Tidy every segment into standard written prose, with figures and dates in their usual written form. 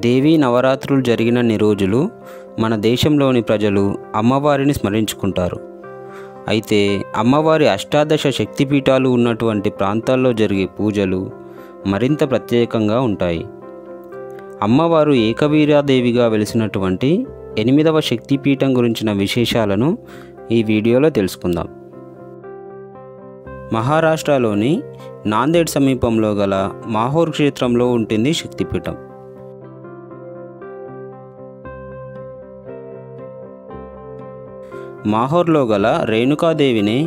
దేవీ నవరాత్రులు జరిగినన్ని రోజులు మన దేశంలోని ప్రజలు అమ్మవారిని స్మరించుకుంటారు. అయితే అమ్మవారి అష్టాదశ శక్తిపీఠాలు ఉన్నటువంటి ప్రాంతాల్లో జరిగే పూజలు మరింత ప్రత్యేకంగా ఉంటాయి. అమ్మవారు ఏకవీరాదేవిగా వెలిసినటువంటి 8వ శక్తిపీఠం గురించిన విశేషాలను ఈ వీడియోలో తెలుసుకుందాం. మహారాష్ట్రలోని నాందేడ్ సమీపంలో గల మాహోర్ క్షేత్రంలో ఉంటుంది శక్తిపీఠం. మాహోర్లో గల రేణుకాదేవిని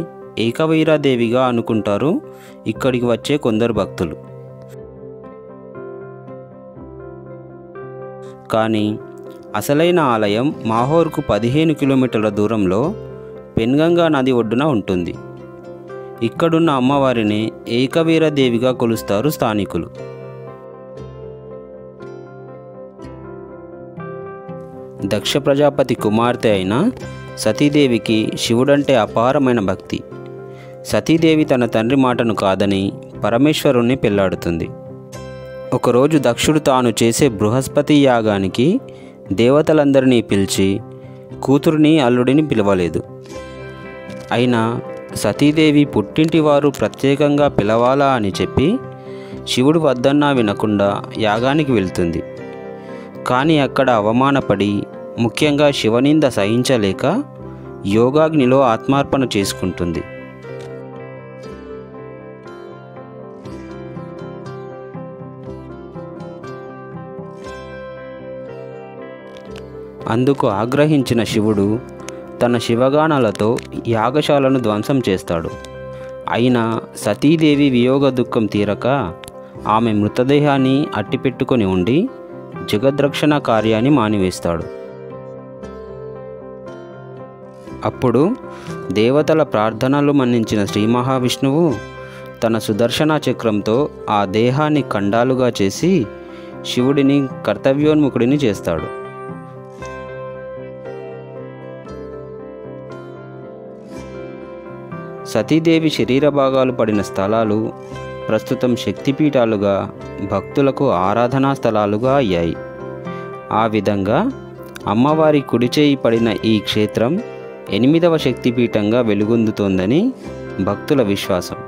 ఏకవీరాదేవిగా అనుకుంటారు ఇక్కడికి వచ్చే కొందరు భక్తులు. కానీ అసలైన ఆలయం మాహోర్కు 15 కిలోమీటర్ల దూరంలో పెన్గంగా నది ఒడ్డున ఉంటుంది. ఇక్కడున్న అమ్మవారిని ఏకవీరాదేవిగా కొలుస్తారు స్థానికులు. దక్ష ప్రజాపతి కుమార్తె అయిన సతీదేవికి శివుడంటే అపారమైన భక్తి. సతీదేవి తన తండ్రి మాటను కాదని పరమేశ్వరుణ్ణి పెళ్లాడుతుంది. ఒకరోజు దక్షుడు తాను చేసే బృహస్పతి యాగానికి దేవతలందరినీ పిలిచి కూతురిని అల్లుడిని పిలవలేదు. అయినా సతీదేవి పుట్టింటి వారు ప్రత్యేకంగా పిలవాలా అని చెప్పి శివుడు వద్దన్నా వినకుండా యాగానికి వెళ్తుంది. కానీ అక్కడ అవమానపడి ముఖ్యంగా శివనింద సహించలేక యోగాగ్నిలో ఆత్మార్పణ చేసుకుంటుంది. అందుకు ఆగ్రహించిన శివుడు తన శివగానాలతో యాగశాలను ధ్వంసం చేస్తాడు. అయినా సతీదేవి వియోగ దుఃఖం తీరక ఆమె మృతదేహాన్ని అట్టిపెట్టుకొని ఉండి జగద్రక్షణ కార్యాన్ని మానివేస్తాడు. అప్పుడు దేవతల ప్రార్థనలు మన్నించిన శ్రీ మహావిష్ణువు తన సుదర్శన చక్రంతో ఆ దేహాన్ని ఖండాలుగా చేసి శివుడిని కర్తవ్యోన్ముఖుడిని చేస్తాడు. సతీదేవి శరీర భాగాలు పడిన స్థలాలు ప్రస్తుతం శక్తిపీఠాలుగా భక్తులకు ఆరాధనా స్థలాలుగా అయ్యాయి. ఆ విధంగా అమ్మవారి కుడిచేయి పడిన ఈ క్షేత్రం 8వ శక్తిపీఠంగా వెలుగొందుతోందని భక్తుల విశ్వాసం.